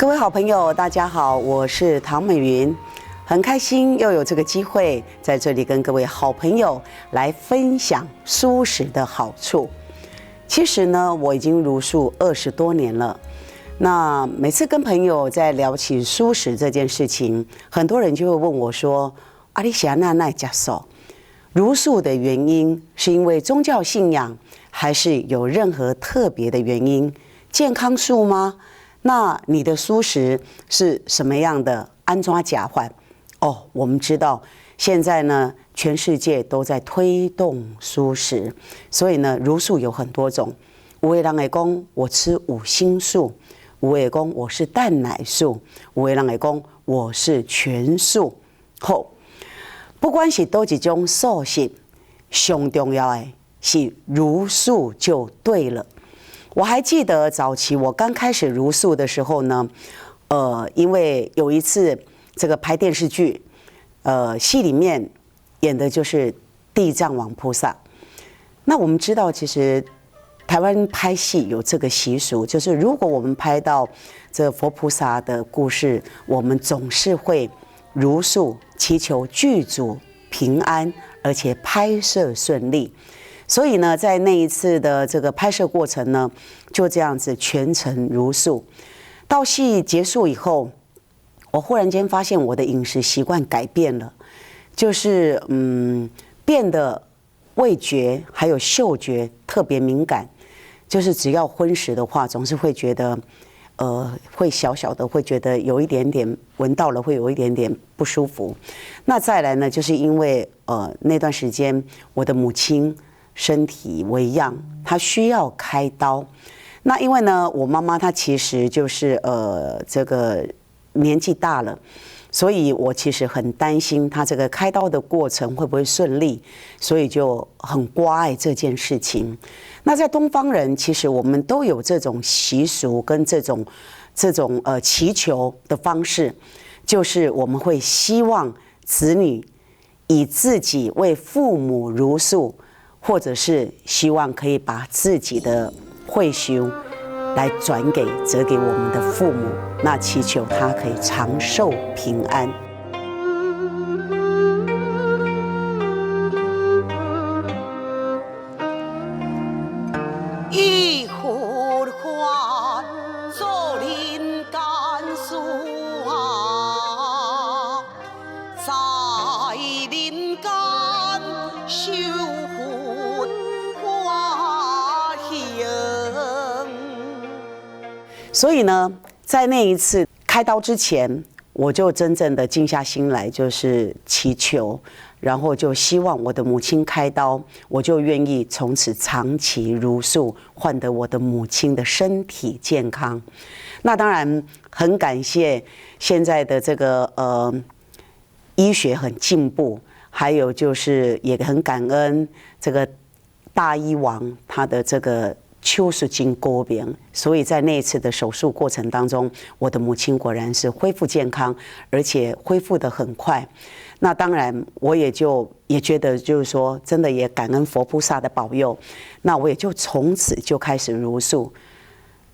各位好朋友，大家好，我是唐美云，很开心又有这个机会在这里跟各位好朋友来分享蔬食的好处。其实呢，我已经茹素20多年了。那每次跟朋友在聊起蔬食这件事情，很多人就会问我说：“阿里霞那奈加素茹素的原因是因为宗教信仰，还是有任何特别的原因？健康素吗？那你的蔬食是什么样的？安怎假换？”哦，我们知道现在呢，全世界都在推动蔬食，所以呢，茹素有很多种。有的人会说我吃5星素，有的说我是蛋奶素，有的人会说我是全素。好，不管是多一种素食，最重要的是茹素就对了。我还记得早期我刚开始茹素的时候呢，因为有一次这个拍电视剧，戏里面演的就是地藏王菩萨。那我们知道，其实台湾拍戏有这个习俗，就是如果我们拍到这佛菩萨的故事，我们总是会茹素，祈求剧组平安，而且拍摄顺利。所以呢，在那一次的这个拍摄过程呢，就这样子全程茹素。到戏结束以后，我忽然间发现我的饮食习惯改变了，就是变得味觉还有嗅觉特别敏感，就是只要荤食的话，总是会觉得会小小的会觉得有一点点闻到了会有一点点不舒服。那再来呢，就是因为那段时间我的母亲身体微恙，她需要开刀。那因为呢，我妈妈她其实就是这个年纪大了，所以我其实很担心她这个开刀的过程会不会顺利，所以就很关爱这件事情。那在东方人，其实我们都有这种习俗跟这种祈求的方式，就是我们会希望子女以自己为父母茹素，或者是希望可以把自己的慧修来折给我们的父母，那祈求他可以长寿平安。一壶花做人间事啊，在人间受苦花香。所以呢，在那一次开刀之前，我就真正的静下心来，就是祈求，然后就希望我的母亲开刀，我就愿意从此长期茹素，换得我的母亲的身体健康。那当然很感谢现在的这个医学很进步，还有就是也很感恩这个大医王他的这个手术经过明，所以在那一次的手术过程当中，我的母亲果然是恢复健康，而且恢复得很快。那当然，我也觉得就是说，真的也感恩佛菩萨的保佑。那我也就从此就开始茹素。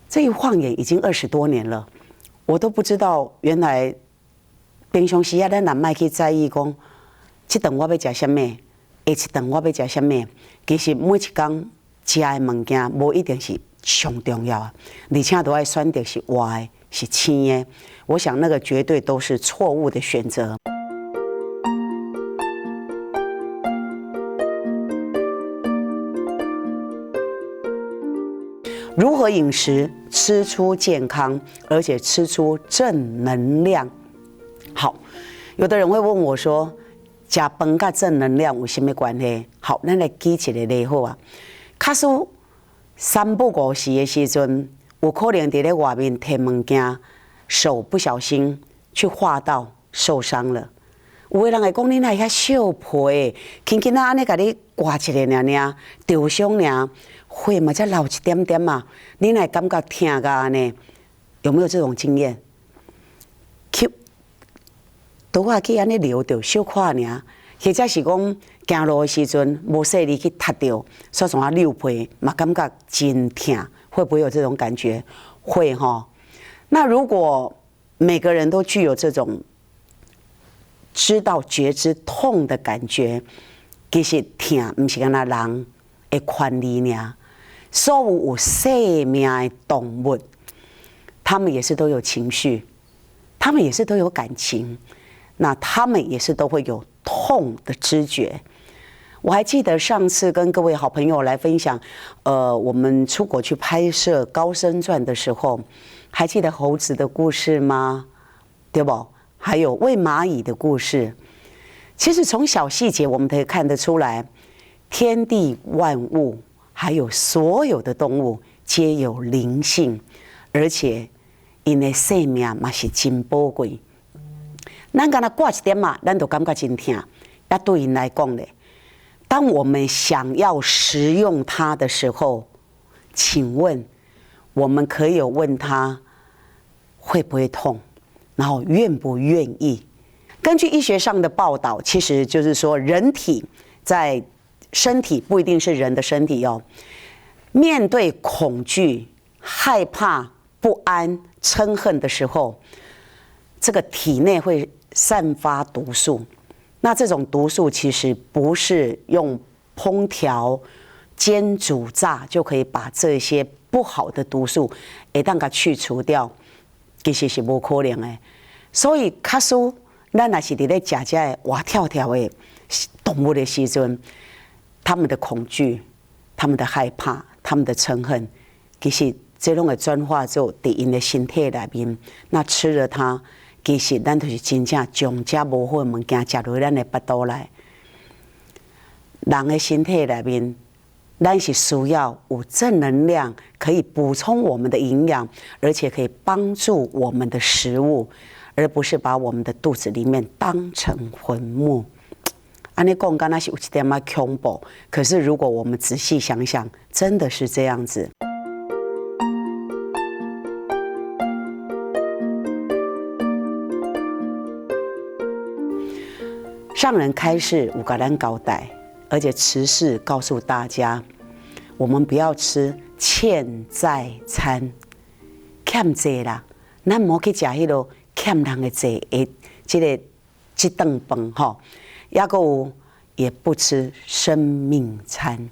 这一晃眼已经20多年了，我都不知道原来平常时啊，咱也别去在意讲，这顿我要吃什么，下一顿我要吃什么。其实每一天吃的物件，无一定是上重要啊，而且都要选择是活的，是生的。我想那个绝对都是错误的选择。如何饮食吃出健康，而且吃出正能量？好，有的人会问我说，吃饭跟正能量有什么关系？好，咱来举一个例好啊。假使3不5时的时阵，有可能在外面摕物件，手不小心去划到受伤了。有的人会讲，你那遐小皮，轻轻安尼甲你刮一下尔，受伤尔，血嘛才流一点点嘛，你哪感觉痛个安尼？有没有这种经验？拄啊去安尼流着小块尔，或者是讲行路的时阵无细力去踢着，所以溜皮嘛感觉真痛，会不会有这种感觉？会哈。那如果每个人都具有这种知道觉知痛的感觉，其实痛不是干那人的权利呢。所有生命的动物，他们也是都有情绪，他们也是都有感情，那他们也是都会有痛的知觉。我还记得上次跟各位好朋友来分享，我们出国去拍摄《高僧传》的时候，还记得猴子的故事吗？对不？还有喂蚂蚁的故事。其实从小细节我们可以看得出来，天地万物，还有所有的动物皆有灵性，而且因的生命嘛是真宝贵。咱刚才挂一点嘛，咱就感觉真痛。那对因来讲呢？当我们想要食用它的时候，请问我们可以有问他会不会痛，然后愿不愿意？根据医学上的报道，其实就是说，人体在身体不一定是人的身体哦，面对恐惧、害怕、不安、嗔恨的时候，这个体内会散发毒素。那这种毒素其实不是用烹调、煎、煮、炸就可以把这些不好的毒素给它去除掉，其实是不可能的。所以，假使咱若是伫咧食这活跳跳的动物的时阵，他们的恐惧、他们的害怕、他们的嗔恨，其实这种会转化做伫因的身体里面。那吃了它。其实，咱就是真正将这无好的物件食入咱的腹肚内。人的身体里面，咱是需要有正能量，可以补充我们的营养，而且可以帮助我们的食物，而不是把我们的肚子里面当成坟墓。按你讲，刚才是有一点仔恐怖，可是如果我们仔细想想，真的是这样子。上人开示有给咱交代，而且持誓告诉大家，我们不要吃欠债餐，欠债啦，咱唔好去食迄落欠人的债的这顿饭吼，也不吃生命餐。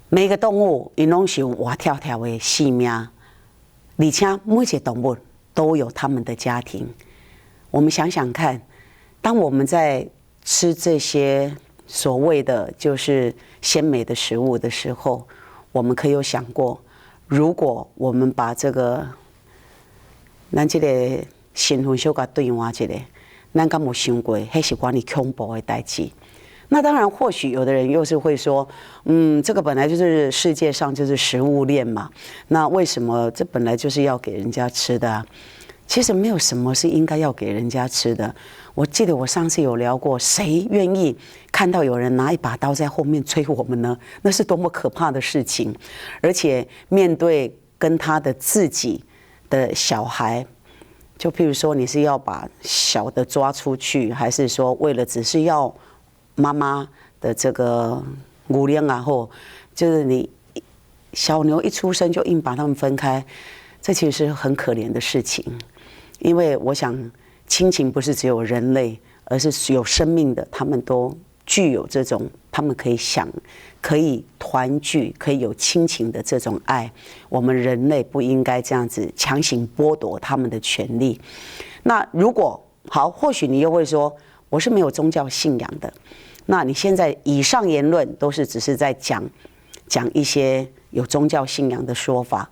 每个动物因拢是有活跳跳的性命，而且每一个动物都有他们的家庭。我们想想看。当我们在吃这些所谓的就是鲜美的食物的时候，我们可以有想过，如果我们把这个咱这个身份小可对换一下，咱敢有想过，那是关于恐怖的代志？那当然，或许有的人又是会说，这个本来就是世界上就是食物链嘛，那为什么这本来就是要给人家吃的啊？其实没有什么是应该要给人家吃的。我记得我上次有聊过，谁愿意看到有人拿一把刀在后面追我们呢？那是多么可怕的事情！而且面对跟他的自己的小孩，就譬如说你是要把小的抓出去，还是说为了只是要妈妈的这个乳量啊，或就是你小牛一出生就硬把他们分开，这其实是很可怜的事情。因为我想，亲情不是只有人类，而是有生命的，他们都具有这种，他们可以团聚，可以有亲情的这种爱。我们人类不应该这样子强行剥夺他们的权利。那如果好，或许你又会说，我是没有宗教信仰的。那你现在以上言论都是只是在讲一些有宗教信仰的说法。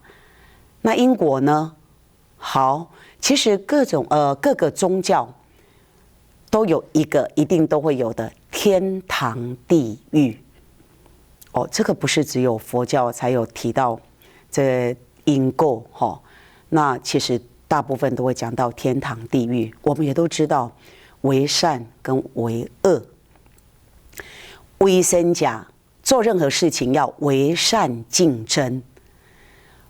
那因果呢？好。其实各个宗教都有一定都会有的天堂地狱。这个不是只有佛教才有提到这因果那其实大部分都会讲到天堂地狱。我们也都知道为善跟为恶，为善者做任何事情要为善竞争。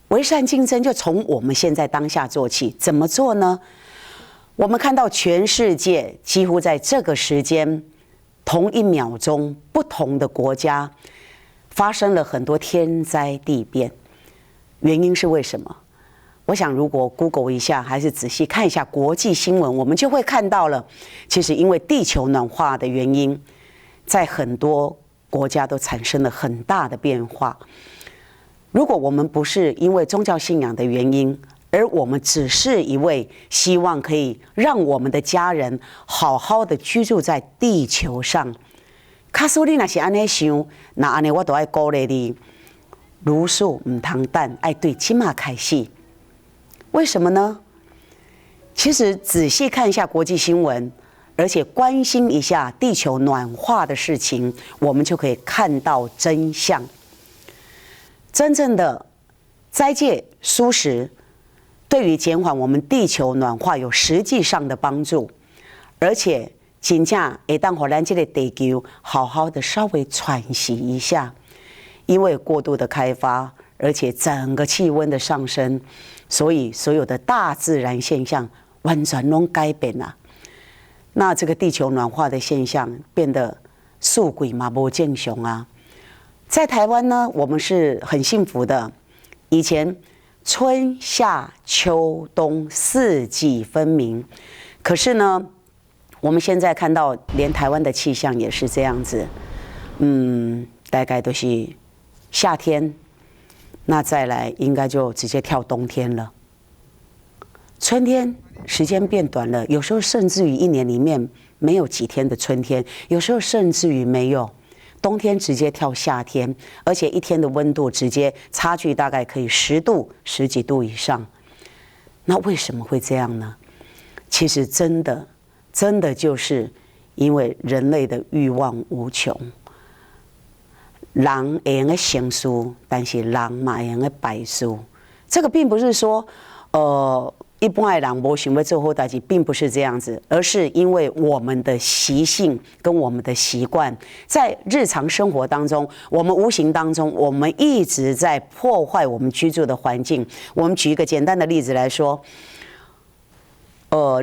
为善竞争就从我们现在当下做起，怎么做呢？我们看到全世界几乎在这个时间，同一秒钟，不同的国家发生了很多天灾地变。原因是为什么？我想如果 Google 一下，还是仔细看一下国际新闻，我们就会看到了，其实因为地球暖化的原因，在很多国家都产生了很大的变化。如果我们不是因为宗教信仰的原因，而我们只是一位希望可以让我们的家人好好的居住在地球上，假使你若是安尼想，那安尼我都要鼓励你，茹素唔通等，爱对即马开始。为什么呢？其实仔细看一下国际新闻，而且关心一下地球暖化的事情，我们就可以看到真相。真正的斋戒蔬食对于减缓我们地球暖化有实际上的帮助，而且真正会当让咱这个地球好好的稍微喘息一下。因为过度的开发，而且整个气温的上升，所以所有的大自然现象完全都改变了。那这个地球暖化的现象变得数轨嘛不正常啊。在台湾呢，我们是很幸福的，以前春夏秋冬四季分明，可是呢，我们现在看到连台湾的气象也是这样子，大概都是夏天，那再来应该就直接跳冬天了。春天时间变短了，有时候甚至于一年里面没有几天的春天，有时候甚至于没有。冬天直接跳夏天，而且一天的温度直接差距大概可以10度、10几度以上。那为什么会这样呢？其实真的就是因为人类的欲望无穷。人会用的成事，但是人嘛会用的败事。这个并不是说，一般的人没想要做好代志，并不是这样子，而是因为我们的习性跟我们的习惯，在日常生活当中，我们无形当中，我们一直在破坏我们居住的环境。我们举一个简单的例子来说，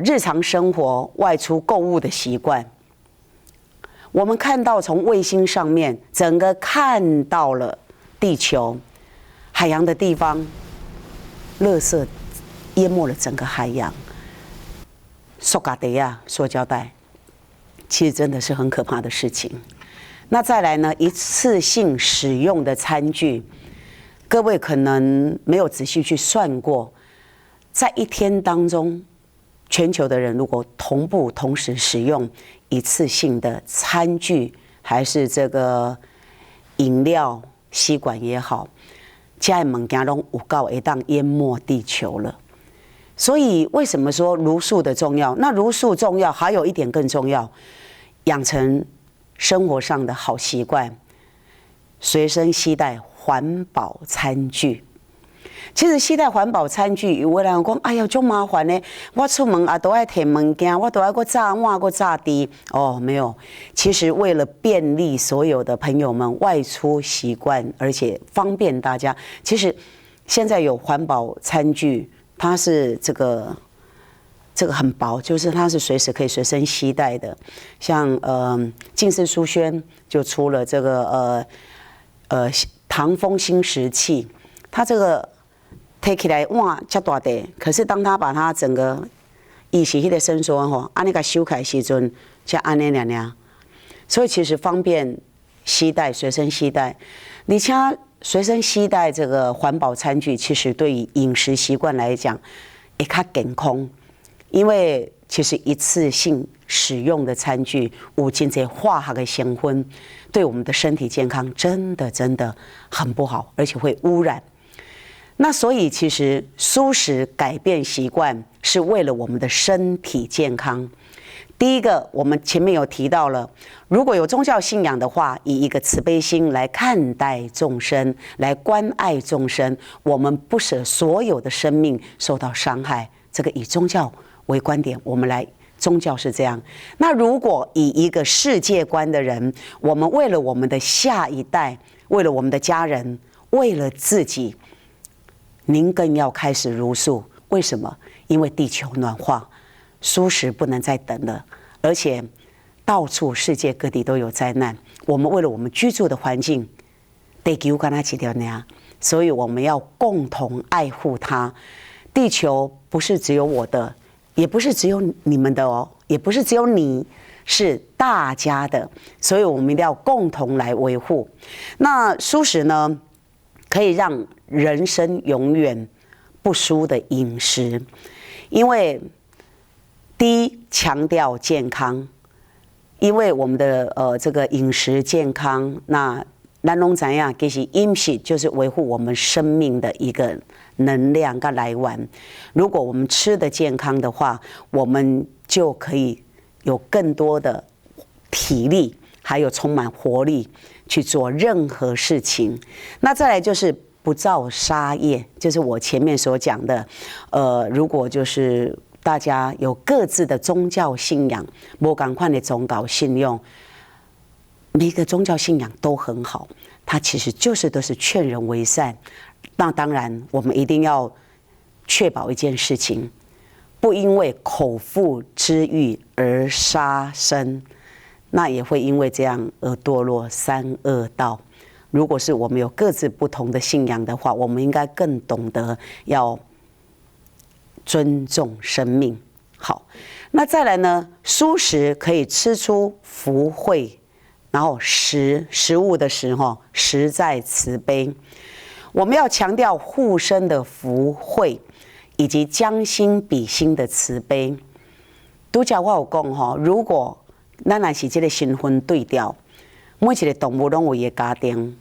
日常生活外出购物的习惯，我们看到从卫星上面整个看到了地球海洋的地方，垃圾淹没了整个海洋，塑胶袋，其实真的是很可怕的事情。那再来呢，一次性使用的餐具，各位可能没有仔细去算过，在一天当中，全球的人如果同时使用一次性的餐具，还是这个饮料吸管也好，这些物件都有够会当淹没地球了。所以为什么说茹素的重要？那茹素重要，还有一点更重要，养成生活上的好习惯，随身携带环保餐具。其实携带环保餐具，有的人讲，哎呀，足麻烦呢！我出门啊，都要摕物件，我都要个炸碗、个炸滴。哦，没有，其实为了便利所有的朋友们外出习惯，而且方便大家，其实现在有环保餐具。它是这个很薄，就是它是随时可以随身携带的。像净式书轩就出了这个唐风新石器，它这个提起来哇这大的，可是当它把它整个伊是迄个伸缩吼，安尼个收开时阵，才安尼俩，所以其实方便携带，随身携带，而且随身携带这个环保餐具，其实对于饮食习惯来讲，会较健康，因为其实一次性使用的餐具有真侪化学的成分，对我们的身体健康真的很不好，而且会污染。那所以其实蔬食改变习惯是为了我们的身体健康。第一个，我们前面有提到了，如果有宗教信仰的话，以一个慈悲心来看待众生，来关爱众生，我们不舍所有的生命受到伤害。这个以宗教为观点，我们来宗教是这样。那如果以一个世界观的人，我们为了我们的下一代，为了我们的家人，为了自己，您更要开始茹素。为什么？因为地球暖化。蔬食不能再等了，而且到处世界各地都有灾难。我们为了我们居住的环境，地球跟它几条呢，所以我们要共同爱护它。地球不是只有我的，也不是只有你们的哦，也不是只有你，是大家的，所以我们一定要共同来维护。那蔬食呢，可以让人生永远不输的饮食，因为第一强调健康，因为我们的这个饮食健康，那咱拢知影，其实饮食就是维护我们生命的一个能量跟来源。如果我们吃的健康的话，我们就可以有更多的体力，还有充满活力去做任何事情。那再来就是不造杀业，就是我前面所讲的，如果就是大家有各自的宗教信仰，无同款的宗教信仰，每个宗教信仰都很好，它其实就是都是劝人为善。那当然，我们一定要确保一件事情，不因为口腹之欲而杀生，那也会因为这样而堕落三恶道。如果是我们有各自不同的信仰的话，我们应该更懂得要尊重生命。好，那再来呢？蔬食可以吃出福慧，然后食物的食哈，实在慈悲。我们要强调护身的福慧，以及将心比心的慈悲。拄则我有讲哈，如果咱若是这个身份对调，每一个动物拢有伊的家庭，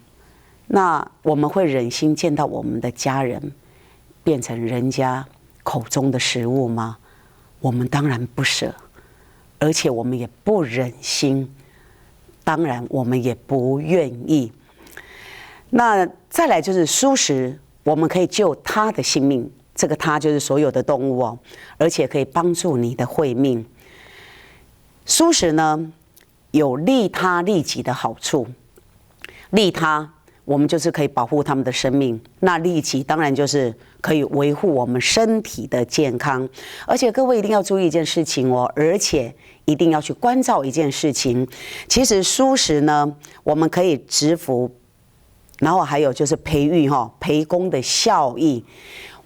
那我们会忍心见到我们的家人变成人家口中的食物吗？我们当然不舍，而且我们也不忍心，当然我们也不愿意。那再来就是蔬食，我们可以救他的性命，这个他就是所有的动物哦，而且可以帮助你的慧命。蔬食呢有利他利己的好处，利他我们就是可以保护他们的生命，那利己当然就是可以维护我们身体的健康。而且各位一定要注意一件事情哦，而且一定要去关照一件事情。其实蔬食呢，我们可以植福，然后还有就是培育培功的效益。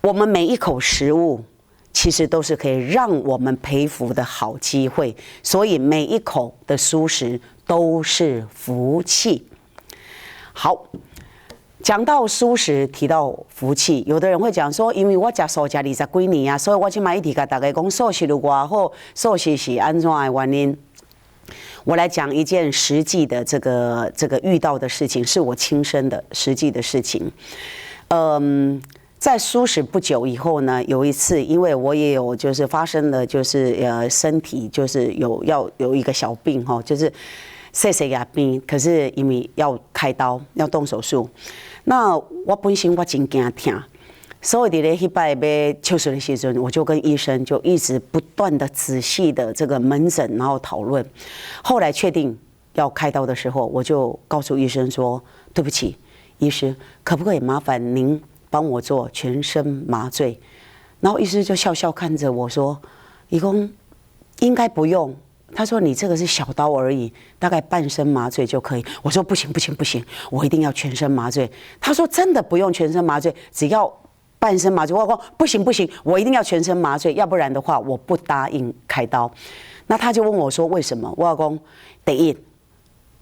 我们每一口食物其实都是可以让我们培福的好机会，所以每一口的蔬食都是福气。好，讲到蔬食，提到福气，有的人会讲说，因为我吃素吃20几年啊，所以我去买一提跟大家讲素食有多好，素食是安怎的原因。我来讲一件实际的这个遇到的事情，是我亲身的实际的事情。在蔬食不久以后呢，有一次，因为我也有就是发生了就是身体就是有一个小病哈，就是细细的病，可是因为要开刀要动手术，那我本身我真惊痛。所以在那摆要手术的时阵，我就跟医生就一直不断的仔细的这个门诊，然后讨论。后来确定要开刀的时候，我就告诉医生说：“对不起，医师，可不可以麻烦您帮我做全身麻醉？”然后医师就笑笑看着我说：“医公应该不用。”他说：“你这个是小刀而已，大概半身麻醉就可以。”我说：“不行，我一定要全身麻醉。”他说：“真的不用全身麻醉，只要半身麻醉。”我说：“不行，我一定要全身麻醉，要不然的话我不答应开刀。”那他就问我说：“为什么？”我说：“第一，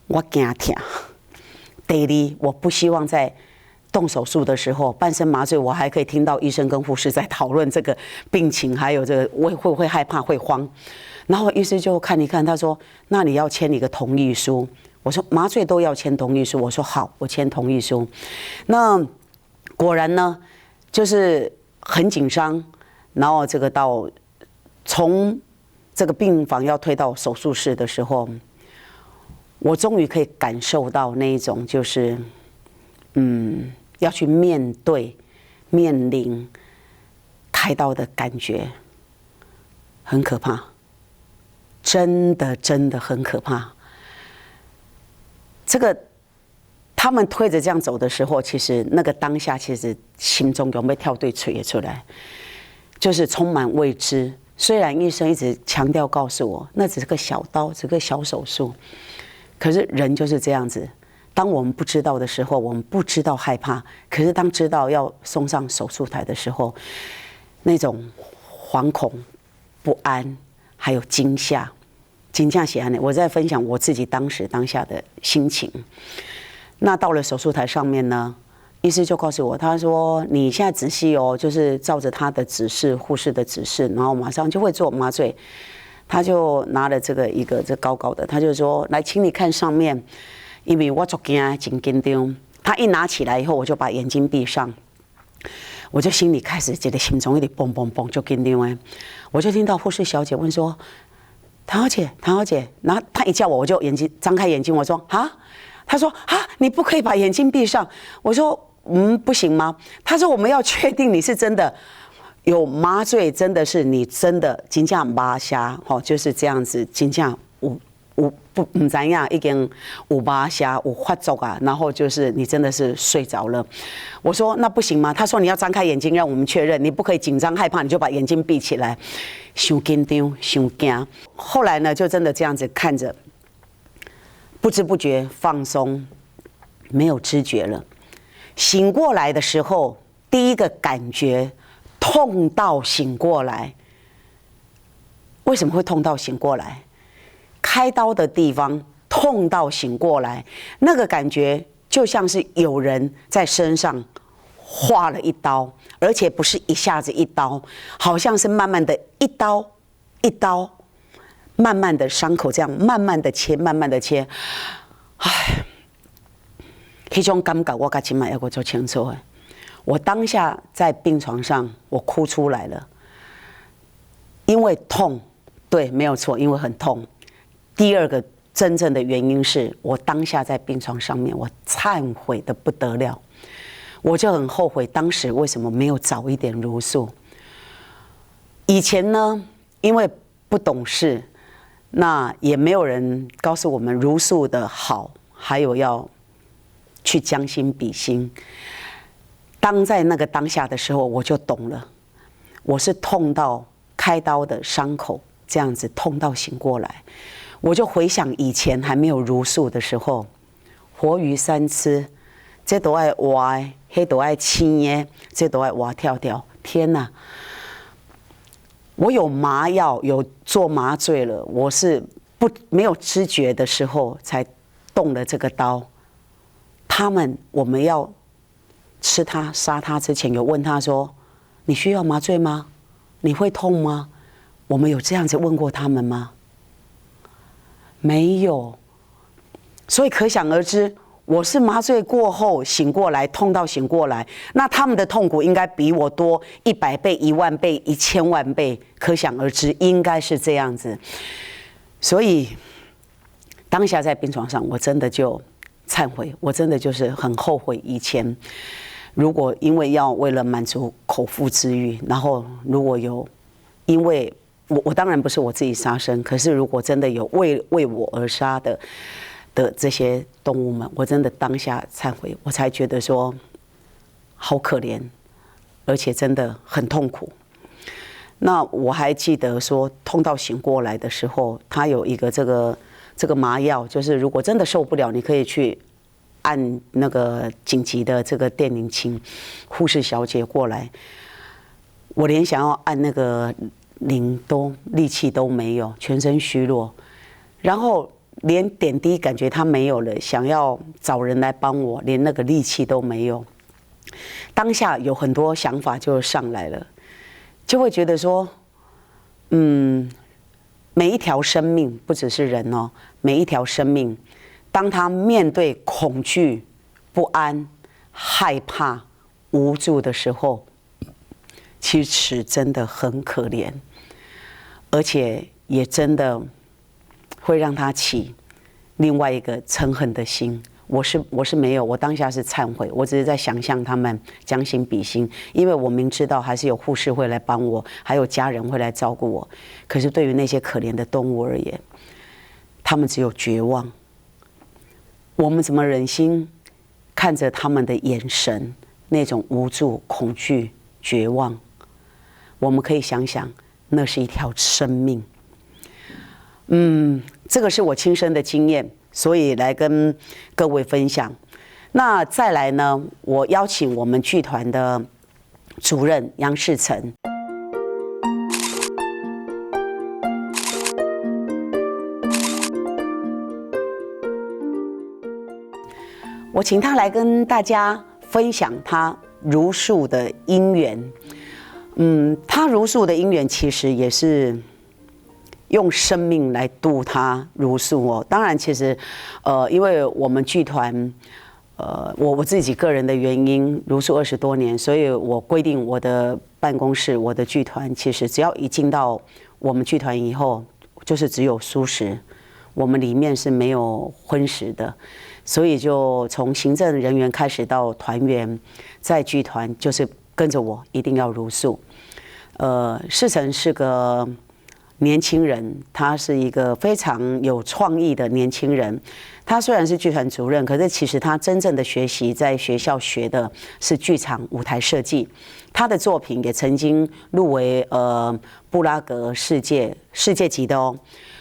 我怕痛；第二，我不希望在动手术的时候半身麻醉，我还可以听到医生跟护士在讨论这个病情，还有这个我会不会害怕会慌。”然后医师就看一看，他说：“那你要签一个同意书。”我说：“麻醉都要签同意书。”我说：“好，我签同意书。”那果然呢，就是很紧张，然后这个到从这个病房要推到手术室的时候，我终于可以感受到那一种就是要去面临开刀的感觉，很可怕，真的很可怕。这个他们推着这样走的时候，其实那个当下，其实心中有没有跳对锤出来，就是充满未知。虽然医生一直强调告诉我，那只是个小刀，只是个小手术，可是人就是这样子。当我们不知道的时候，我们不知道害怕；可是当知道要送上手术台的时候，那种惶恐、不安，还有惊吓。惊吓写安呢，我在分享我自己当下的心情。那到了手术台上面呢，医师就告诉我，他说你现在仔细哦，就是照着他的指示、护士的指示，然后马上就会做麻醉。他就拿了这高高的，他就说来，请你看上面，因为我很惊，很紧张。他一拿起来以后，我就把眼睛闭上，我就心里开始觉得心中有点蹦蹦蹦，就紧张哎。我就听到护士小姐问说：“唐小姐，唐小姐。”然后她一叫我，我就张开眼睛，我说：“啊。”她说：“啊，你不可以把眼睛闭上。”我说：“不行吗？”她说：“我们要确定你是真的有麻醉，真的是你真的真正麻瞎，就是这样子，真正不知样，已经有麻瞎有发作啊，然后就是你真的是睡着了。”我说：“那不行吗？”他说：“你要张开眼睛，让我们确认，你不可以紧张害怕，你就把眼睛闭起来。”太紧张，太惊。后来呢，就真的这样子看着，不知不觉放松，没有知觉了。醒过来的时候，第一个感觉痛到醒过来。为什么会痛到醒过来？开刀的地方痛到醒过来，那个感觉就像是有人在身上划了一刀，而且不是一下子一刀，好像是慢慢的一刀一刀，慢慢的伤口这样慢慢的切，慢慢的切。唉，那种感觉我现在还很清楚。我当下在病床上，我哭出来了，因为痛，对，没有错，因为很痛。第二个真正的原因是我当下在病床上面，我忏悔的不得了，我就很后悔当时为什么没有早一点茹素。以前呢，因为不懂事，那也没有人告诉我们茹素的好，还有要去将心比心。当在那个当下的时候，我就懂了，我是痛到开刀的伤口这样子痛到醒过来。我就回想以前还没有茹素的时候，活鱼三吃，这都爱活的，那都爱青的，这都爱活跳跳。天哪！我有麻药，有做麻醉了，我是没有知觉的时候才动了这个刀。我们要吃它杀它之前，有问他说：“你需要麻醉吗？你会痛吗？”我们有这样子问过他们吗？没有。所以可想而知，我是麻醉过后醒过来，痛到醒过来，那他们的痛苦应该比我多100倍、10000倍、1000万倍，可想而知，应该是这样子。所以当下在病床上，我真的就忏悔，我真的就是很后悔以前，如果因为要为了满足口腹之欲，然后如果有因为我当然不是我自己杀生，可是如果真的有为我而杀的这些动物们，我真的当下忏悔，我才觉得说好可怜，而且真的很痛苦。那我还记得说痛到醒过来的时候，他有一个这个麻药，就是如果真的受不了，你可以去按那个紧急的这个电铃琴，护士小姐过来，我连想要按那个铃力气都没有，全身虚弱，然后连点滴感觉他没有了，想要找人来帮我，连那个力气都没有。当下有很多想法就上来了，就会觉得说，每一条生命，不只是人哦，每一条生命，当他面对恐惧、不安、害怕、无助的时候，其实真的很可怜，而且也真的会让他起另外一个嗔恨的心。我是没有，我当下是忏悔，我只是在想象他们将心比心，因为我明知道还是有护士会来帮我，还有家人会来照顾我。可是对于那些可怜的动物而言，他们只有绝望。我们怎么忍心看着他们的眼神，那种无助、恐惧、绝望？我们可以想想，那是一条生命。这个是我亲身的经验，所以来跟各位分享。那再来呢，我邀请我们剧团的主任杨世成。我请他来跟大家分享他茹素的因缘。他茹素的因缘其实也是用生命来度他茹素哦。当然，其实因为我们剧团。我自己个人的原因，茹素20多年，所以我规定我的办公室、我的剧团，其实只要一进到我们剧团以后，就是只有蔬食，我们里面是没有荤食的，所以就从行政人员开始到团员，在剧团就是跟着我，一定要茹素。世成是个年轻人，他是一个非常有创意的年轻人。他虽然是剧团主任，可是其实他真正的学习在学校学的是剧场舞台设计。他的作品也曾经入围布拉格世界级的哦，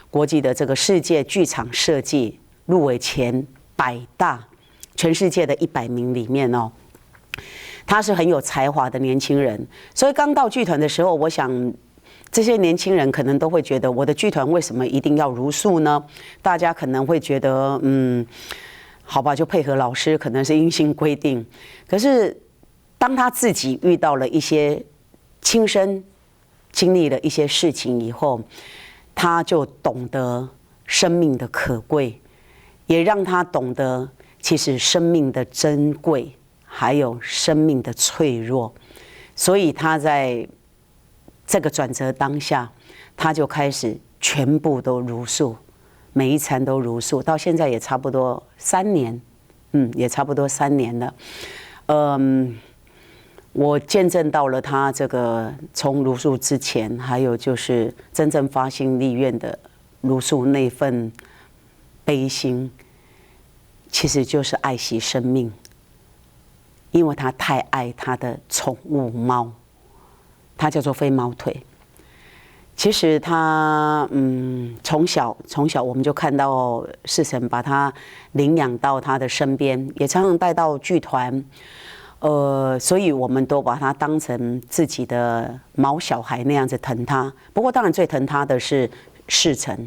国际的这个世界剧场设计入围前100大，全世界的100名里面哦。他是很有才华的年轻人，所以刚到剧团的时候，我想。这些年轻人可能都会觉得，我的剧团为什么一定要茹素呢？大家可能会觉得，好吧，就配合老师，可能是硬性规定。可是，当他自己遇到了一些亲身经历了一些事情以后，他就懂得生命的可贵，也让他懂得其实生命的珍贵，还有生命的脆弱。所以他在这个转折当下，他就开始全部都茹素，每一餐都茹素，到现在也差不多3年，也差不多3年了。我见证到了他这个从茹素之前，还有就是真正发心立愿的茹素那份悲心，其实就是爱惜生命，因为他太爱他的宠物猫。它叫做飞毛腿。其实他从小我们就看到世成把他领养到他的身边，也常常带到剧团，所以我们都把他当成自己的毛小孩那样子疼他。不过当然最疼他的是世成，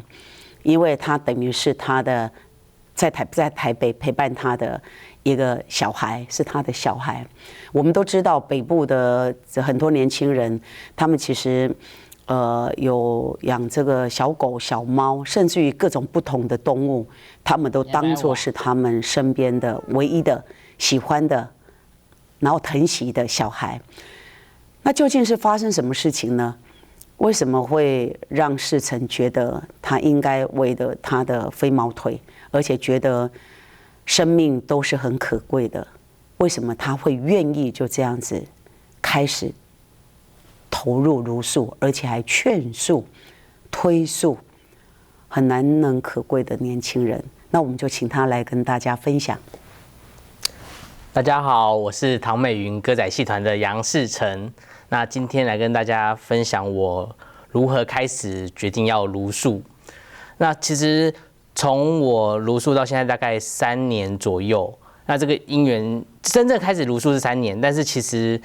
因为他等于是他的在台北陪伴他的一个小孩，是他的小孩。我们都知道北部的很多年轻人，他们其实有养这个小狗、小猫，甚至于各种不同的动物，他们都当作是他们身边的唯一的喜欢的，然后疼惜的小孩。那究竟是发生什么事情呢？为什么会让世成觉得他应该为了他的飞毛腿，而且觉得生命都是很可贵的？为什么他会愿意就这样子开始投入茹素，而且还劝素、推素，很难能可贵的年轻人？那我们就请他来跟大家分享。大家好，我是唐美云歌仔戏团的杨世成。那今天来跟大家分享我如何开始决定要茹素。那其实从我茹素到现在大概3年左右。那这个因缘真正开始茹素是3年，但是其实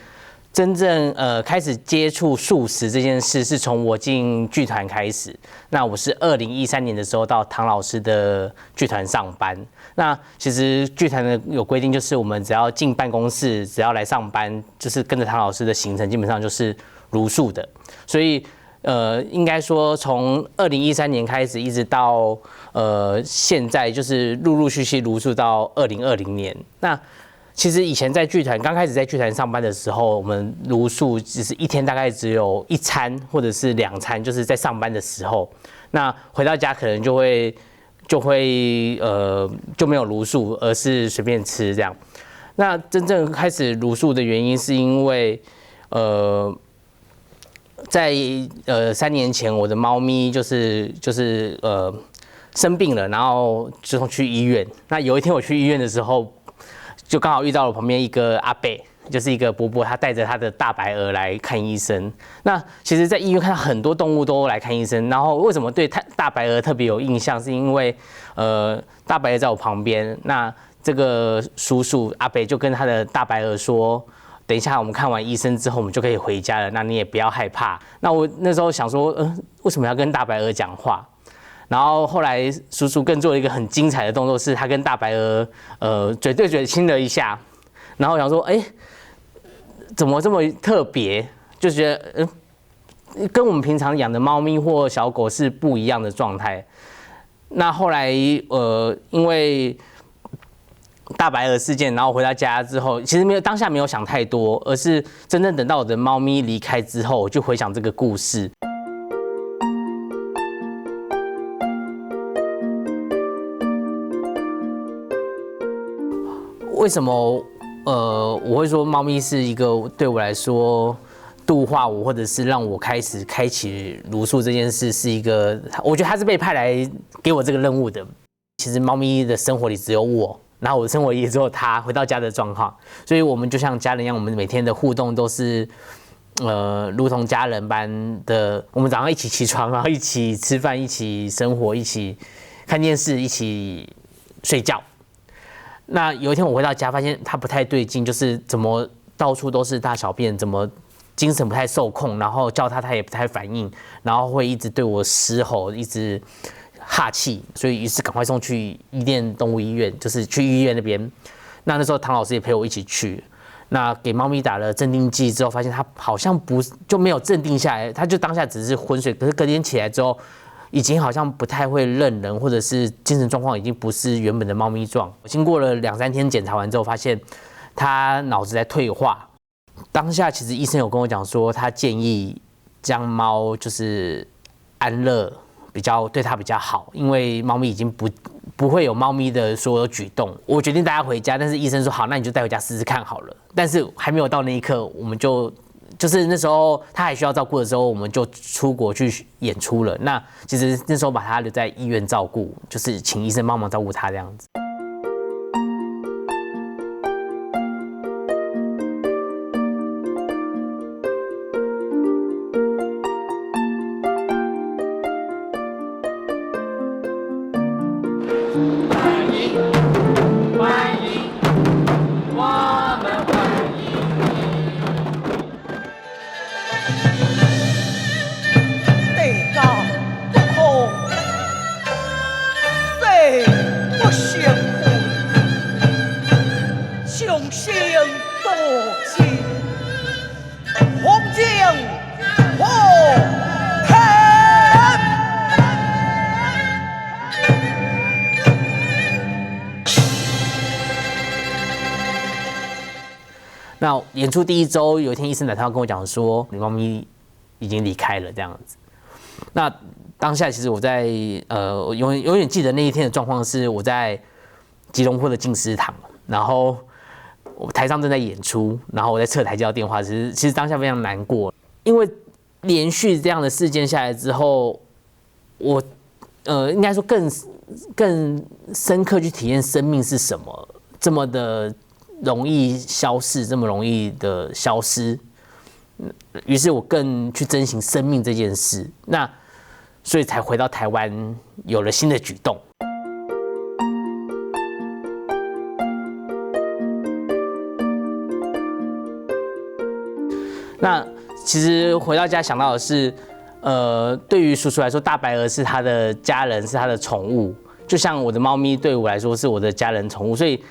真正开始接触素食这件事是从我进剧团开始。那我是2013年的时候到唐老师的剧团上班。那其实剧团的有规定，就是我们只要进办公室，只要来上班，就是跟着唐老师的行程，基本上就是茹素的。所以应该说从2013年开始，一直到现在，就是陆陆续续茹素到2020年。那其实以前在剧团刚开始在剧团上班的时候，我们茹素只是一天大概只有1餐或者是2餐，就是在上班的时候。那回到家可能就没有茹素，而是随便吃这样。那真正开始茹素的原因是因为在3年前我的猫咪就是生病了，然后就去医院。那有一天我去医院的时候，就刚好遇到了旁边一个阿伯，就是一个伯伯，他带着他的大白鹅来看医生。那其实，在医院看到很多动物都来看医生，然后为什么对大白鹅特别有印象？是因为大白鹅在我旁边，那这个叔叔阿伯就跟他的大白鹅说，等一下我们看完医生之后，我们就可以回家了，那你也不要害怕。那我那时候想说，为什么要跟大白鹅讲话？然后后来叔叔更做了一个很精彩的动作，是他跟大白鹅嘴对嘴亲了一下，然后我想说，哎，怎么这么特别？就觉得跟我们平常养的猫咪或小狗是不一样的状态。那后来因为大白鹅事件，然后回到家之后，其实当下没有想太多，而是真正等到我的猫咪离开之后，我就回想这个故事。为什么我会说猫咪是一个对我来说度化我，或者是让我开启茹素这件事，是一个我觉得它是被派来给我这个任务的。其实猫咪的生活里只有我，然后我的生活里也只有它回到家的状况，所以我们就像家人一样，我们每天的互动都是如同家人般的。我们早上一起起床，然后一起吃饭，一起生活，一起看电视，一起睡觉。那有一天我回到家，发现它不太对劲，就是怎么到处都是大小便，怎么精神不太受控，然后叫它也不太反应，然后会一直对我嘶吼，一直哈气，所以于是赶快送去伊甸动物医院，就是去医院那边。那时候唐老师也陪我一起去。那给猫咪打了镇定剂之后，发现它好像就没有镇定下来，它就当下只是昏睡，可是隔天起来之后，已经好像不太会认人，或者是精神状况已经不是原本的猫咪状。经过了2-3天检查完之后，发现它脑子在退化。当下其实医生有跟我讲说，他建议将猫就是安乐对它比较好，因为猫咪已经不会有猫咪的所有举动。我决定带它回家，但是医生说好，那你就带回家试试看好了。但是还没有到那一刻，我们就是那时候他还需要照顾的时候，我们就出国去演出了。那其实那时候把他留在医院照顾，就是请医生帮忙照顾他这样子。那演出第1周，有一天医生打电话跟我讲说，你猫咪已经离开了这样子。那当下其实我在永远记得那一天的状况是，我在吉隆坡的静思堂，然后我台上正在演出，然后我在侧台接到电话，其实当下非常难过，因为连续这样的事件下来之后，我应该说更深刻去体验生命是什么，这么的容易消逝，这么容易的消失。于是我更去珍惜生命这件事，那所以才回到台湾，有了新的举动。那其实回到家想到的是，对于叔叔来说，大白鹅是他的家人，是他的宠物，就像我的猫咪对我来说是我的家人宠物，所以。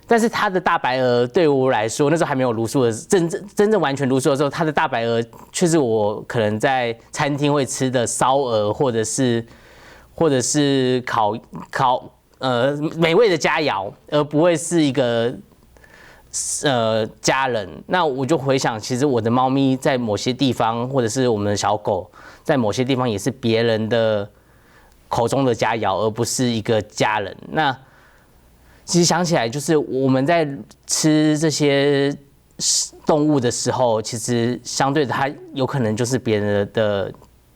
但是他的大白鹅对我来说，那时候还没有茹素的真正完全茹素的时候，他的大白鹅却是我可能在餐厅会吃的烧鹅，或者是烤美味的佳肴，而不会是一个家人。那我就回想，其实我的猫咪在某些地方，或者是我们的小狗在某些地方也是别人的口中的佳肴，而不是一个家人。那其实想起来，就是我们在吃这些动物的时候，其实相对的，它有可能就是别人的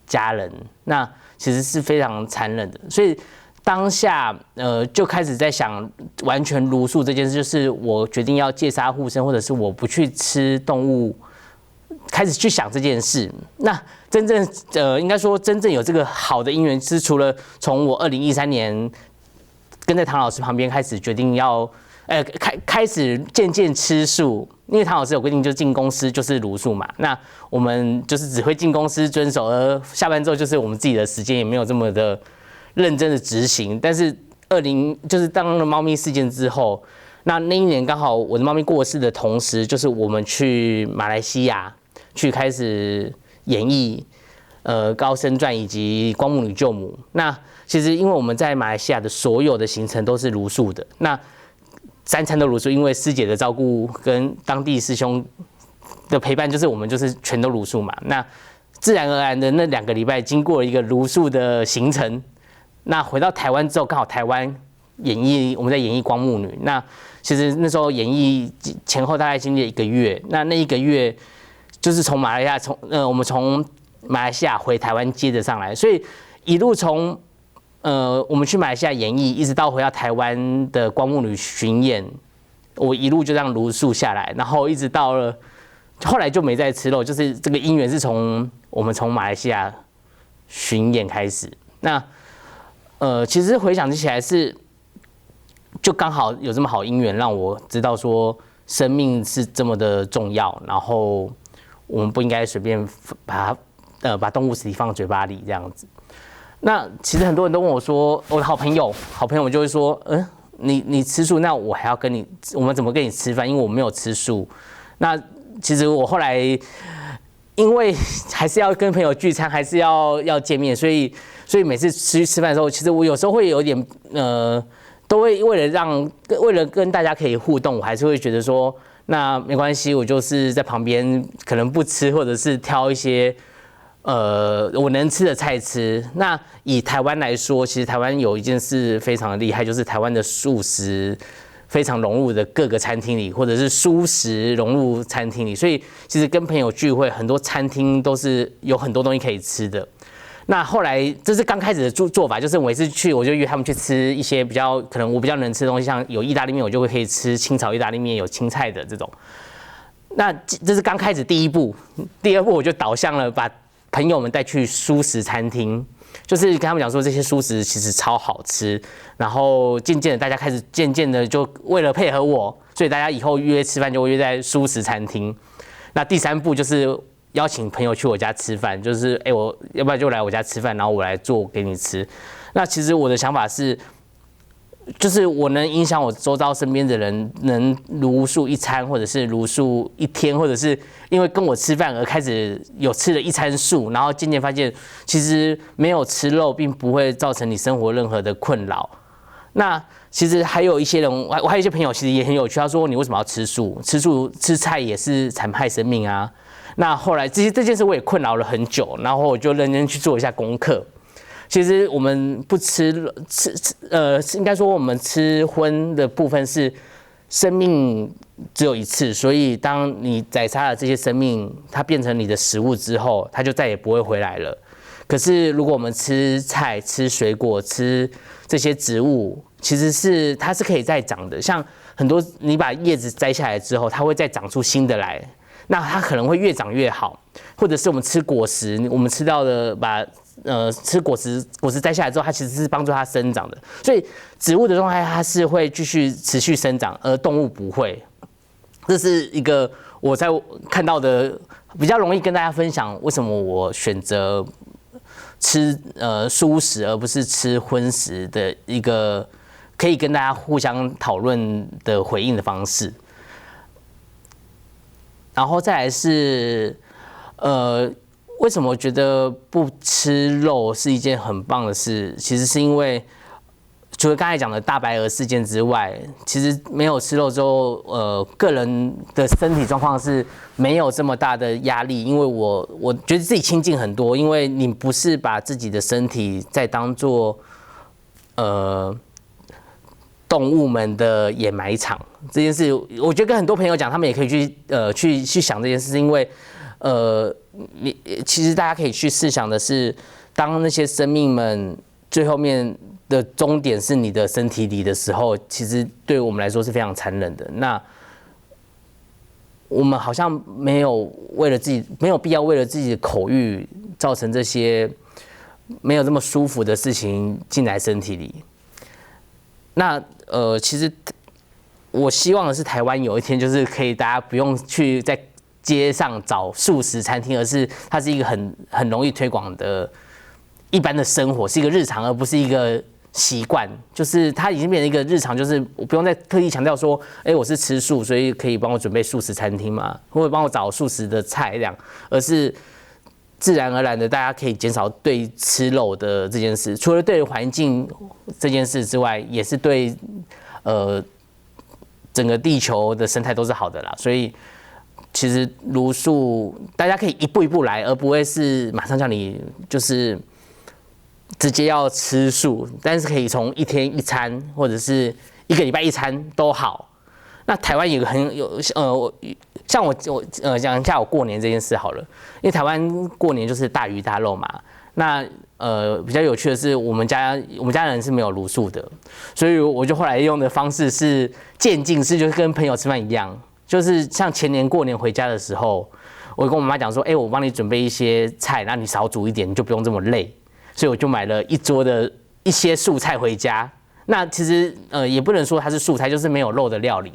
家人，那其实是非常残忍的。所以当下就开始在想完全茹素这件事，就是我决定要戒杀护生，或者是我不去吃动物，开始去想这件事。那真正应该说真正有这个好的因缘，是除了从我2013年。跟在唐老师旁边开始决定要，开始渐渐吃素，因为唐老师有规定，就是进公司就是茹素嘛。那我们就是只会进公司遵守，而下班之后就是我们自己的时间，也没有这么的认真的执行。但是就是当了猫咪事件之后，那一年刚好我的猫咪过世的同时，就是我们去马来西亚去开始演绎高僧传以及光目女救母。那其实因为我们在马来西亚的所有的行程都是茹素的，那3餐都茹素，因为师姐的照顾跟当地师兄的陪伴，就是我们就是全都茹素嘛。那自然而然的那2个礼拜，经过了一个茹素的行程。那回到台湾之后，刚好台湾我们在演绎光目女。那其实那时候演绎前后大概经历了1个月。那1个月就是从马来西亚我们从马来西亚回台湾接着上来，所以一路从我们去马来西亚演绎，一直到回到台湾的光目女巡演，我一路就这样茹素下来，然后一直到了后来就没再吃肉，就是这个因缘是我们从马来西亚巡演开始。那其实回想起来就刚好有这么好因缘，让我知道说生命是这么的重要，然后我们不应该随便把动物尸体放嘴巴里这样子。那其实很多人都问我说，我的好朋友们就会说，你吃素，那我还要我们怎么跟你吃饭？因为我没有吃素。那其实我后来因为还是要跟朋友聚餐，还是要见面，所以每次吃饭的时候，其实我有时候会有点都会为了跟大家可以互动，我还是会觉得说，那没关系，我就是在旁边可能不吃，或者是挑一些我能吃的菜吃。那以台湾来说，其实台湾有一件事非常的厉害，就是台湾的素食非常融入的各个餐厅里，或者是蔬食融入餐厅里，所以其实跟朋友聚会，很多餐厅都是有很多东西可以吃的。那后来这是刚开始的做法，就是我每次去，我就约他们去吃一些可能我比较能吃的东西，像有意大利面，我就会可以吃清炒意大利面，有青菜的这种。那这是刚开始第1步，第2步我就导向了把朋友们带去蔬食餐厅，就是跟他们讲说这些蔬食其实超好吃，然后渐渐的大家开始渐渐的就为了配合我，所以大家以后约吃饭就会约在蔬食餐厅。那第3步就是邀请朋友去我家吃饭，就是我要不然就来我家吃饭，然后我来做给你吃。那其实我的想法是，就是我能影响我周遭身边的人，能茹素1餐，或者是茹素1天，或者是因为跟我吃饭而开始有吃了1餐素，然后渐渐发现其实没有吃肉并不会造成你生活任何的困扰。那其实还有一些人，我还有一些朋友其实也很有趣，他说你为什么要吃素？吃菜也是残害生命啊。那后来这件事我也困扰了很久，然后我就认真去做一下功课。其实我们不应该说我们吃荤的部分是生命只有1次，所以当你宰杀了这些生命，它变成你的食物之后，它就再也不会回来了。可是如果我们吃菜、吃水果、吃这些植物，其实它是可以再长的。像很多你把叶子摘下来之后，它会再长出新的来。那它可能会越长越好，或者是我们吃果实，我们吃到的吃果实摘下来之后，它其实是帮助它生长的。所以植物的状态它是会持续生长，而动物不会。这是一个我在看到的比较容易跟大家分享，为什么我选择吃蔬食而不是吃荤食的一个可以跟大家互相讨论的回应的方式。然后再来是，为什么我觉得不吃肉是一件很棒的事？其实是因为，除了刚才讲的大白鹅事件之外，其实没有吃肉之后，个人的身体状况是没有这么大的压力，因为我觉得自己清静很多，因为你不是把自己的身体再当作，动物们的掩埋场这件事，我觉得跟很多朋友讲，他们也可以去想这件事，因为其实大家可以去试想的是，当那些生命们最后面的终点是你的身体里的时候，其实对我们来说是非常残忍的。那我们好像没有必要为了自己的口欲造成这些没有这么舒服的事情进来身体里。那其实我希望的是台湾有一天就是可以大家不用去在街上找素食餐厅，而是它是一个很容易推广的一般的生活，是一个日常，而不是一个习惯。就是它已经变成一个日常，就是我不用再特意强调说，我是吃素，所以可以帮我准备素食餐厅嘛，或者帮我找素食的菜这样，而是自然而然的，大家可以减少对吃肉的这件事。除了对环境这件事之外，也是对整个地球的生态都是好的啦。所以其实茹素大家可以一步一步来，而不会是马上叫你就是直接要吃素，但是可以从一天一餐或者是一个礼拜一餐都好。那台湾有个很有像我讲一下我过年这件事好了，因为台湾过年就是大鱼大肉嘛。那比较有趣的是，我们家人是没有茹素的，所以我就后来用的方式是渐进式，就是跟朋友吃饭一样，就是像前年过年回家的时候，我跟我妈妈讲说，我帮你准备一些菜，那你少煮一点，你就不用这么累，所以我就买了一桌的一些素菜回家。那其实也不能说它是素菜，就是没有肉的料理。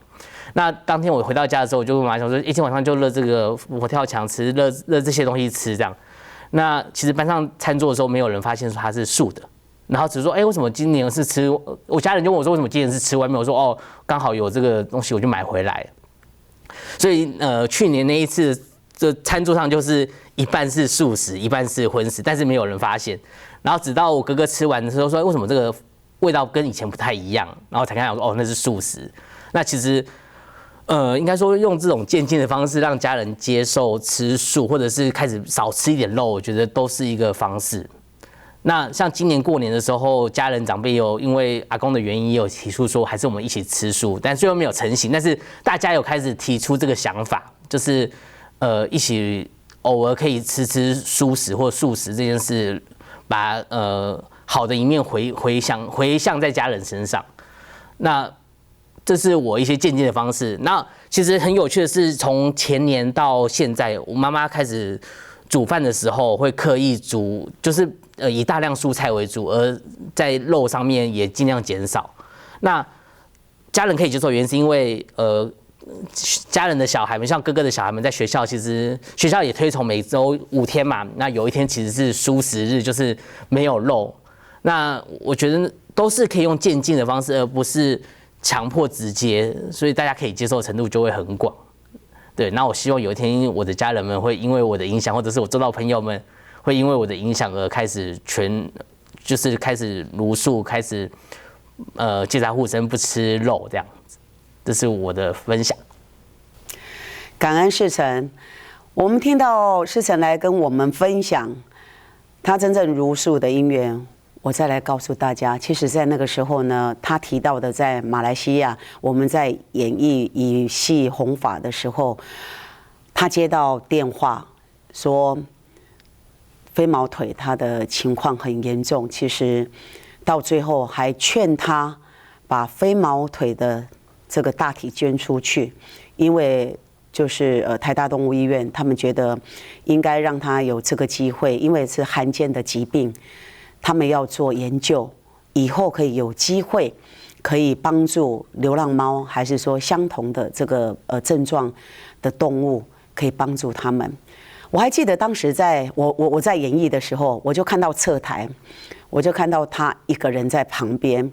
那当天我回到家的时候，我就跟妈妈说，今天晚上就热这个佛跳墙吃，热这些东西吃这样。那其实搬上餐桌的时候，没有人发现说它是素的，然后只是说，为什么今年是吃？我家人就问我说，为什么今年是吃外面？我说，刚好有这个东西，我就买回来。所以去年那一次，这餐桌上就是一半是素食，一半是荤食，但是没有人发现。然后直到我哥哥吃完的时候说，为什么这个味道跟以前不太一样？然后才看到说，那是素食。那其实。应该说用这种渐进的方式让家人接受吃素，或者是开始少吃一点肉，我觉得都是一个方式。那像今年过年的时候，家人长辈有因为阿公的原因也有提出说，还是我们一起吃素，但最后没有成型。但是大家有开始提出这个想法，就是一起偶尔可以吃素食或素食这件事，把好的一面回向在家人身上。那这是我一些渐进的方式。那其实很有趣的是，从前年到现在，我妈妈开始煮饭的时候会刻意煮，就是以大量蔬菜为主，而在肉上面也尽量减少。那家人可以接受的原因是因为家人的小孩们，像哥哥的小孩们，在学校其实学校也推崇每周5天嘛，那有一天其实是蔬食日，就是没有肉。那我觉得都是可以用渐进的方式，而不是强迫直接，所以大家可以接受的程度就会很广。对，那我希望有一天我的家人们会因为我的影响，或者是我周遭朋友们会因为我的影响而开始就是开始茹素，开始戒杀护生，不吃肉这样子。这是我的分享。感恩世成，我们听到世成来跟我们分享他真正茹素的因缘。我再来告诉大家，其实，在那个时候呢，他提到的在马来西亚，我们在演绎以系弘法的时候，他接到电话说飞毛腿他的情况很严重，其实到最后还劝他把飞毛腿的这个大体捐出去，因为就是台大动物医院他们觉得应该让他有这个机会，因为是罕见的疾病。他们要做研究，以后可以有机会可以帮助流浪猫，还是说相同的这个症状的动物，可以帮助他们。我还记得当时我在演绎的时候，我就看到侧台，我就看到他一个人在旁边，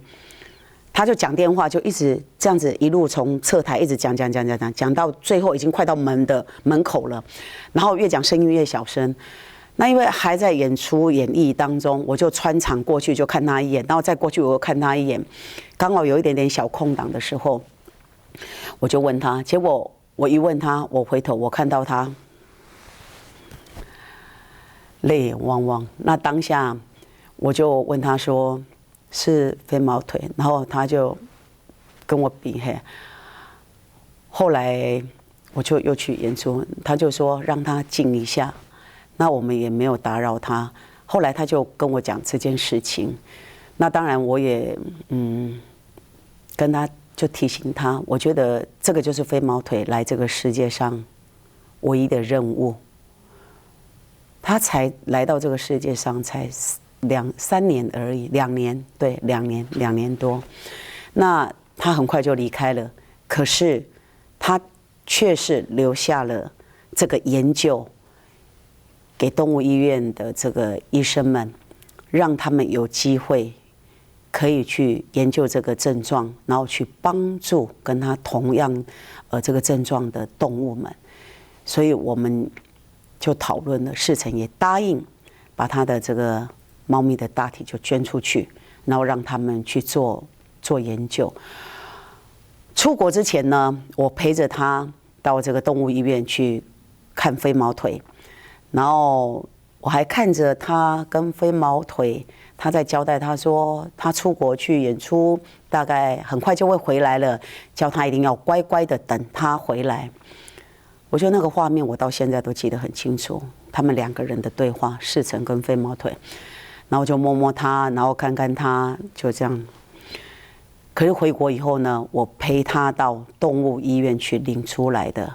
他就讲电话，就一直这样子一路从侧台一直讲到最后已经快到门口了，然后越讲声音越小声。那因为还在演绎当中，我就穿场过去就看他一眼，然后再过去我又看他一眼，刚好有一点点小空档的时候，我就问他，结果我一问他，我回头我看到他泪眼汪汪。那当下我就问他说是飞毛腿，然后他就跟我比嘿。后来我就又去演出，他就说让他静一下。那我们也没有打扰他。后来他就跟我讲这件事情，那当然我也跟他就提醒他，我觉得这个就是飞毛腿来这个世界上唯一的任务。他才来到这个世界上才3年而已，2年，对，2年多。那他很快就离开了，可是他却是留下了这个研究。给动物医院的这个医生们，让他们有机会可以去研究这个症状，然后去帮助跟他同样这个症状的动物们。所以我们就讨论了，世成也答应把他的这个猫咪的大体就捐出去，然后让他们去做研究。出国之前呢，我陪着他到这个动物医院去看飞毛腿，然后我还看着他跟飞毛腿，他在交代他说他出国去演出，大概很快就会回来了，叫他一定要乖乖的等他回来。我觉得那个画面我到现在都记得很清楚，他们2个人的对话，世成跟飞毛腿，然后就摸摸他，然后看看他，就这样。可是回国以后呢，我陪他到动物医院去领出来的，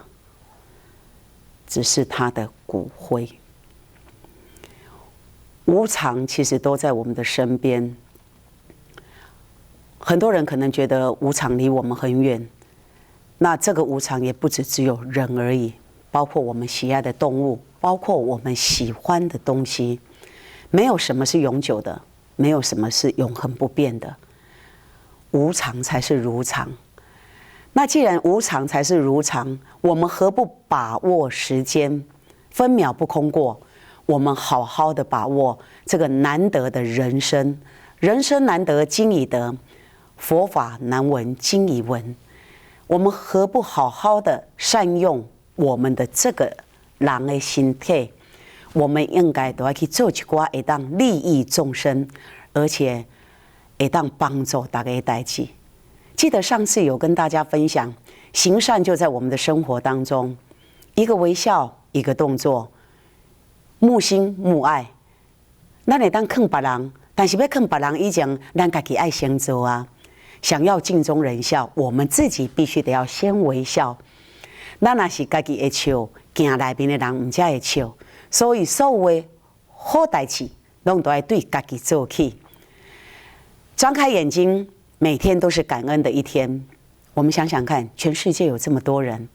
只是他的骨灰。无常其实都在我们的身边，很多人可能觉得无常离我们很远，那这个无常也不只有人而已，包括我们喜爱的动物，包括我们喜欢的东西，没有什么是永久的，没有什么是永恒不变的，无常才是如常。那既然无常才是如常，我们何不把握时间，分秒不空过，我们好好的把握这个难得的人生。人生难得今已得，佛法难闻今已闻。我们何不好好的善用我们的这个人的身体？我们应该都要去做一寡会当利益众生，而且会当帮助大家的代志。记得上次有跟大家分享，行善就在我们的生活当中，一个微笑，一个动作，慕心慕爱。咱会当坑别人，但是要坑别人以前，咱自己爱先做啊。想要尽忠人孝，我们自己必须得要先微笑。咱若是自己会笑，行内面的人唔才会笑。所以所有的好代志，拢都要对自己做起。张开眼睛，每天都是感恩的一天。我们想想看，全世界有这么多人，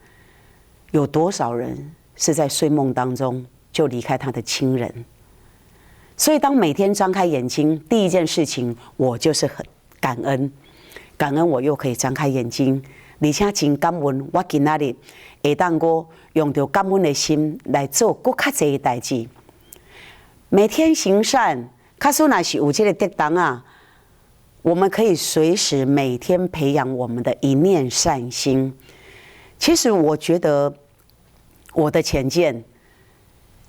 有多少人是在睡梦当中就离开他的亲人？所以当每天张开眼睛，第一件事情我就是很感恩，感恩我又可以张开眼睛，而且真感恩我今仔日会当我用着感恩的心来做更较侪的代志。每天行善，假使若是有这个得当啊，我们可以随时每天培养我们的一念善心。其实我觉得我的浅见，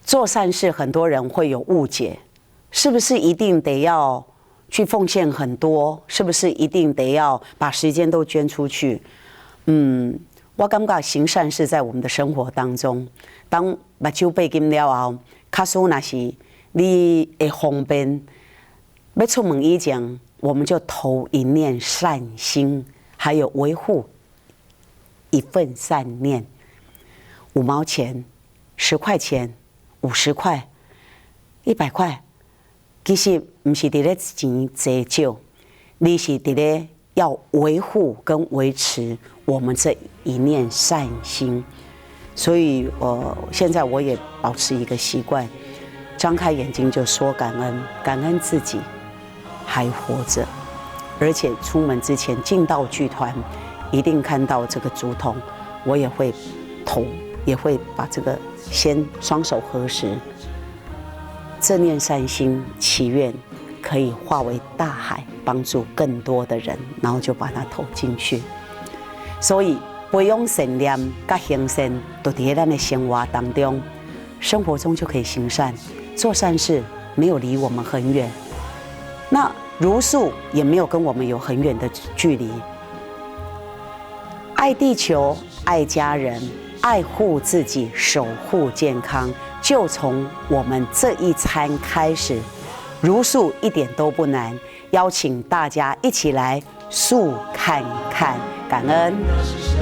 做善事很多人会有误解，是不是一定得要去奉献很多？是不是一定得要把时间都捐出去？我感觉行善事在我们的生活当中，当目睭闭紧了后，假使若是你会方便要出门以前，我们就投一念善心，还有维护一份善念。5毛钱、10块钱、50块、100块，其实不是在咧钱多少，你是在咧要维护跟维持我们这一念善心。所以现在我也保持一个习惯，张开眼睛就说感恩，感恩自己还活着，而且出门之前进到剧团，一定看到这个竹筒，我也会投，也会把这个先双手合十，这念善心祈愿可以化为大海，帮助更多的人，然后就把它投进去。所以培养善念跟行善，都在咱的生活当中，生活中就可以行善，做善事没有离我们很远。那茹素也没有跟我们有很远的距离。爱地球，爱家人，爱护自己，守护健康，就从我们这一餐开始。茹素一点都不难，邀请大家一起来素看看，感恩。